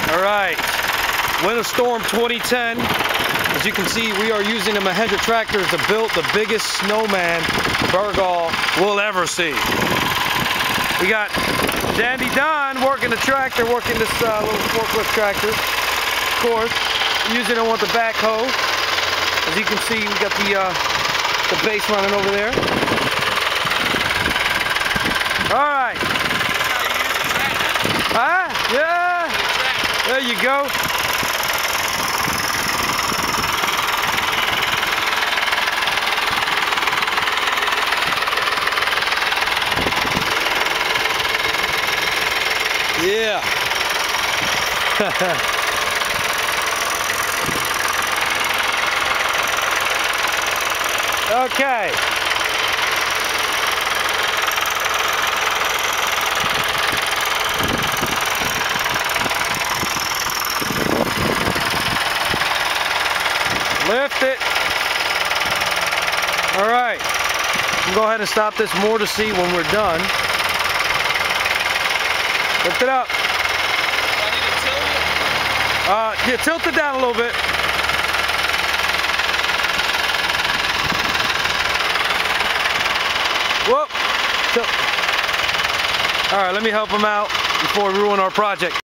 All right, Winter Storm 2010. As you can see, we are using a Mahindra Tractor to build the biggest snowman Burgal will ever see. We got Dandy Don working the tractor, working this little forklift tractor. Of course, using it with the backhoe. As you can see, we got the base running over there. All right. Yeah. There you go. Yeah. Okay. Lift it. All right. We'll go ahead and stop this more to see when we're done. Lift it up. Do I need to tilt it? Yeah, tilt it down a little bit. Whoop. All right, let me help him out before we ruin our project.